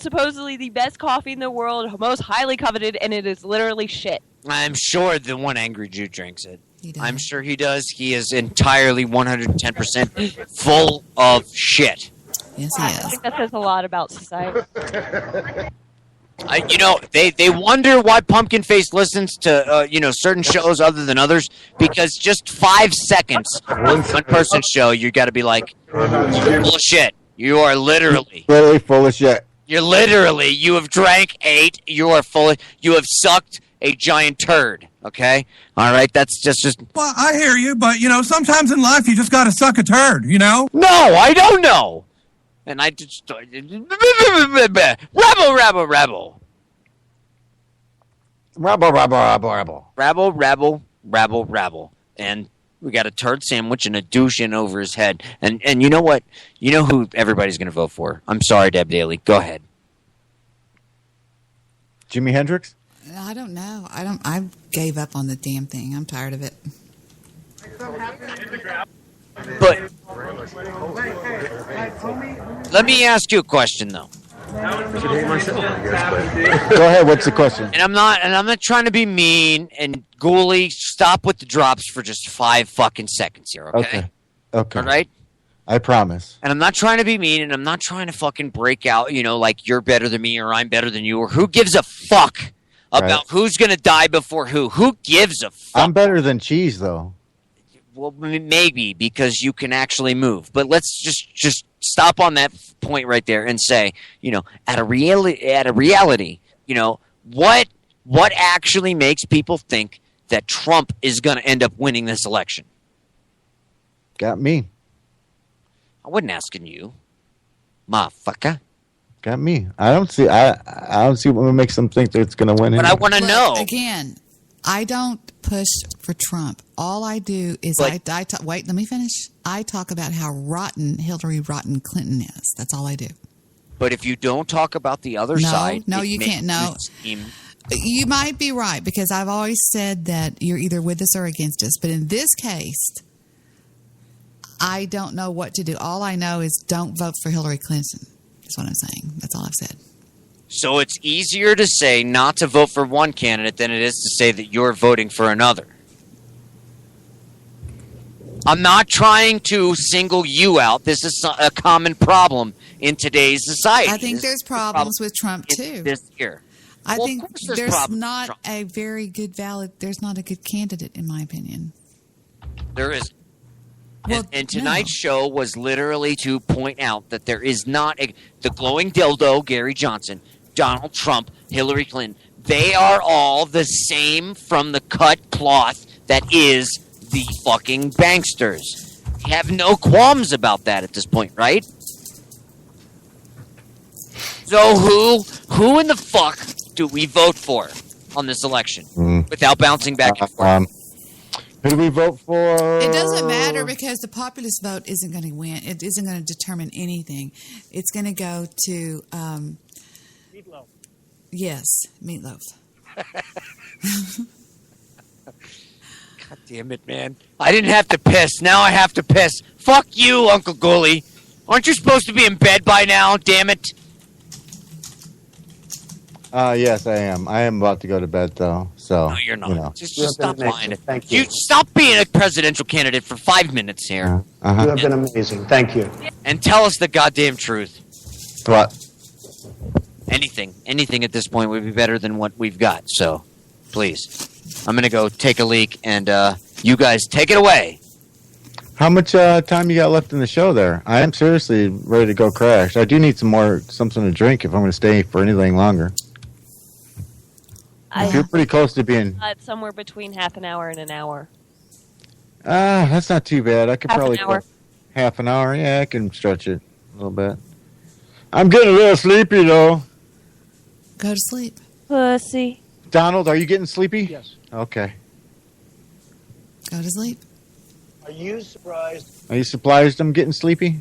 supposedly the best coffee in the world, most highly coveted, and it is literally shit. I'm sure the one angry Jew drinks it. I'm sure he does. He is entirely 110% full of shit. Yes, he is. I think that says a lot about society. They wonder why PumkinFace listens to certain shows other than others, because just 5 seconds of one person's show, you got to be like, full of shit. You are literally full of shit. You have drank 8. You are you have sucked a giant turd. Okay, all right. That's just. Well, I hear you, but sometimes in life you just got to suck a turd. No, I don't know. And I just rabble. And we got a turd sandwich and a douche in over his head. And you know what? You know who everybody's going to vote for? I'm sorry, Deb Daly. Go ahead. Jimi Hendrix? I don't know. I gave up on the damn thing. I'm tired of it. But let me ask you a question, though. Go ahead. What's the question? And I'm not trying to be mean. And Ghoulie, stop with the drops for just 5 fucking seconds here, okay? Okay. All right? I promise. And I'm not trying to be mean, and I'm not trying to fucking break out, like you're better than me or I'm better than you, or who gives a fuck about who's going to die before who. Who gives a fuck? I'm better than cheese, though. Well, maybe, because you can actually move. But let's just stop on that point right there and say, at a reality, what actually makes people think that Trump is going to end up winning this election? Got me. I wasn't asking you, motherfucker. Got me. I don't see what makes them think that it's going to win. But I want to know. Again, I don't push for Trump. All I do is wait, let me finish. I talk about how rotten Hillary Clinton is. That's all I do. But if you don't talk about the other side... No, you can't. No. You might be right, because I've always said that you're either with us or against us. But in this case, I don't know what to do. All I know is don't vote for Hillary Clinton. That's what I'm saying. That's all I've said. So it's easier to say not to vote for one candidate than it is to say that you're voting for another. I'm not trying to single you out. This is a common problem in today's society. I think there's problems with Trump too. This year. I think there's there's not a very good there's not a good candidate in my opinion. There is. Well, and tonight's show was literally to point out that there is not the glowing dildo, Gary Johnson, Donald Trump, Hillary Clinton. They are all the same from the cut cloth that is the fucking banksters. We have no qualms about that at this point, right? So who in the fuck do we vote for on this election without bouncing back and forth? Who do we vote for? It doesn't matter because the populist vote isn't going to win. It isn't going to determine anything. It's going to go to Meatloaf. Yes, Meatloaf. God damn it, man. I didn't have to piss. Now I have to piss. Fuck you, Uncle Ghoulie. Aren't you supposed to be in bed by now? Damn it. Yes, I am. I am about to go to bed, though. So No, you're not. You know. Just stop lying. Thank you. You stop being a presidential candidate for 5 minutes here. You have been amazing. Thank you. And tell us the goddamn truth. What? Anything at this point would be better than what we've got. So, please, I'm gonna go take a leak, and you guys take it away. How much time you got left in the show there? I am seriously ready to go crash. I do need something to drink if I'm going to stay for anything longer. You're pretty close to being. It's somewhere between half an hour and an hour. That's not too bad. I could Half probably an hour. go half an hour. Yeah, I can stretch it a little bit. I'm getting a little sleepy though. Go to sleep. Pussy. Donald, are you getting sleepy? Yes. Okay. Go to sleep. Are you surprised? Are you surprised I'm getting sleepy?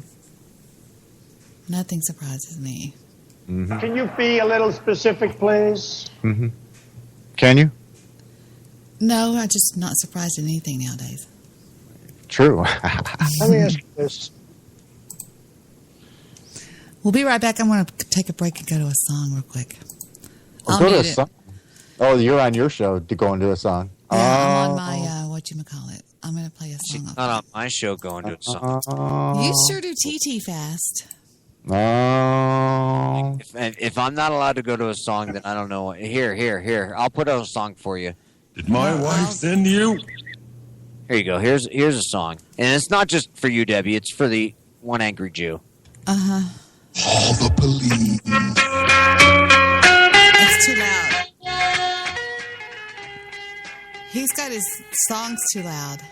Nothing surprises me. Mm-hmm. Can you be a little specific, please? Mm-hmm. Can you? No, I'm just not surprised at anything nowadays. True. Let me ask you this. We'll be right back. I'm going to take a break and go to a song real quick. I'll go to a song. Oh, you're on your show to go and do a song. Yeah, I'm on my, whatchamacallit. I'm going to play a song. Not on my show going to a song. You sure do TT fast. Oh. If I'm not allowed to go to a song, then I don't know. Here. I'll put out a song for you. Did my wife send you? Here you go. Here's a song. And it's not just for you, Debbie. It's for the one angry Jew. Uh-huh. Call the police. It's too loud. He's got his songs too loud.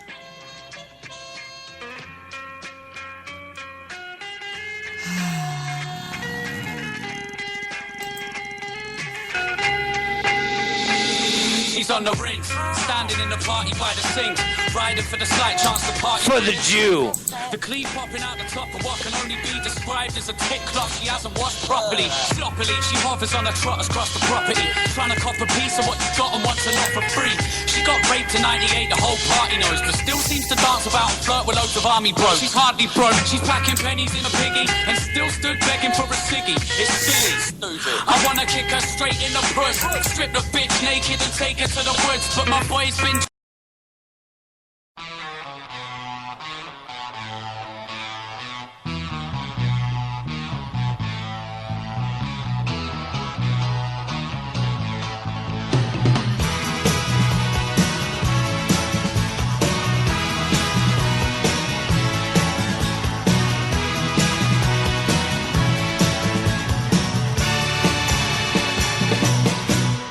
She's on the rings, standing in the party by the sink, riding for the slight chance to party. For the Jew. The cleave popping out the top of what can only be described as a tick clock she hasn't washed properly. Sloppily, she hovers on her trotters across the property, trying to cop a piece of what you got and wants enough for free. She got raped in 98, the whole party knows, but still seems to dance about and flirt with loads of army bros. She's hardly broke, she's packing pennies in a piggy, and still stood begging for a ciggy. It's silly. I wanna kick her straight in the puss, strip the bitch naked and take her to the woods, but my boy's been...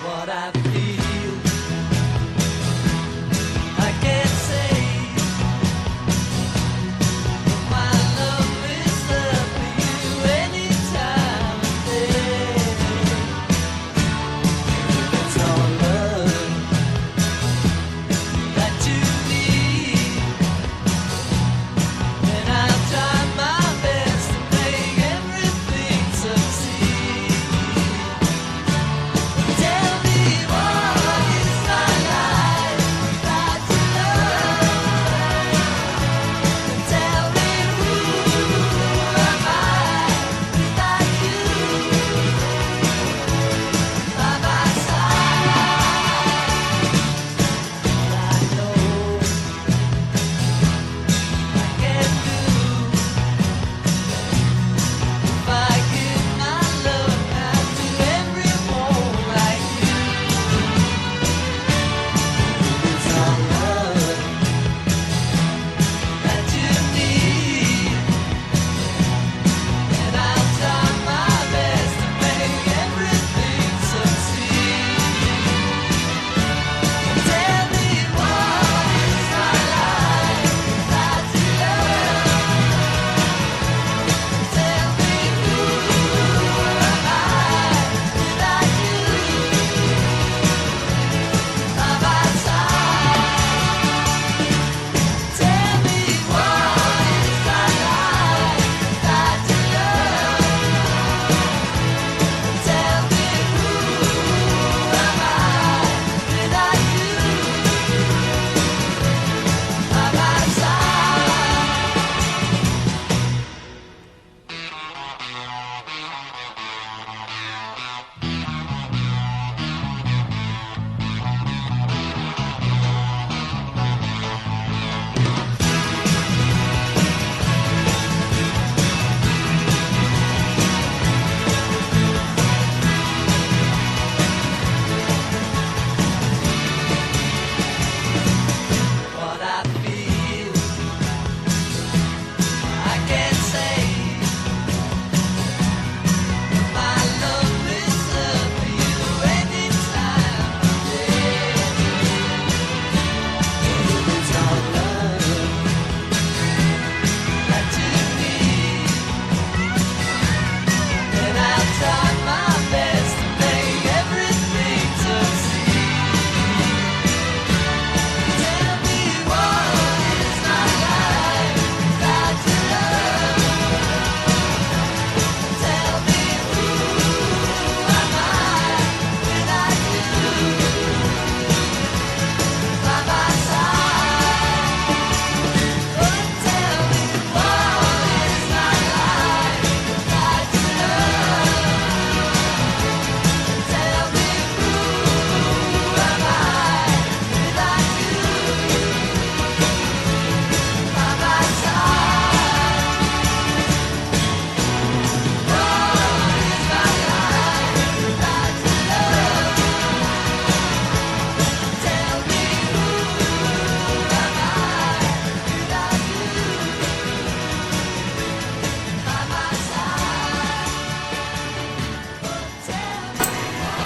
What I feel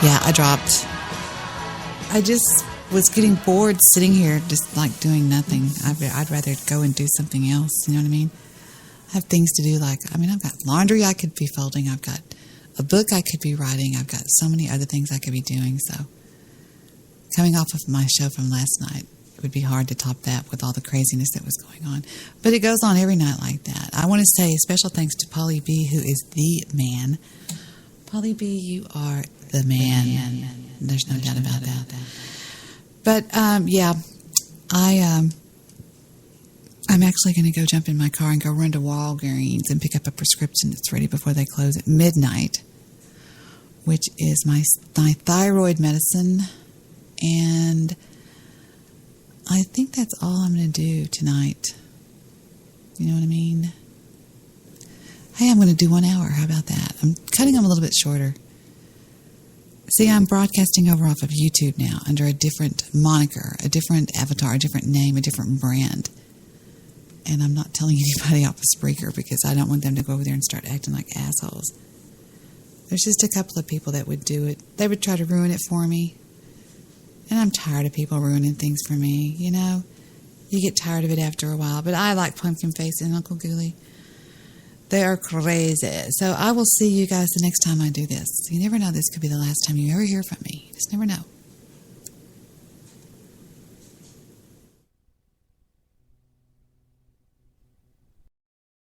Yeah, I dropped. I just was getting bored sitting here just like doing nothing. I'd rather go and do something else. You know what I mean? I have things to do I've got laundry I could be folding. I've got a book I could be writing. I've got so many other things I could be doing. So coming off of my show from last night, it would be hard to top that with all the craziness that was going on. But it goes on every night like that. I want to say a special thanks to Polly B, who is the man. Polly B, you are the man. There's no doubt about that. But, yeah, I'm actually going to go jump in my car and go run to Walgreens and pick up a prescription that's ready before they close at midnight, which is my thyroid medicine. And I think that's all I'm going to do tonight. You know what I mean? Hey, I'm going to do 1 hour. How about that? I'm cutting them a little bit shorter. See, I'm broadcasting over off of YouTube now under a different moniker, a different avatar, a different name, a different brand. And I'm not telling anybody off of Spreaker because I don't want them to go over there and start acting like assholes. There's just a couple of people that would do it. They would try to ruin it for me. And I'm tired of people ruining things for me, you know. You get tired of it after a while. But I like PumkinFace and Uncle Ghoulie. They are crazy. So I will see you guys the next time I do this. You never know, this could be the last time you ever hear from me. You just never know.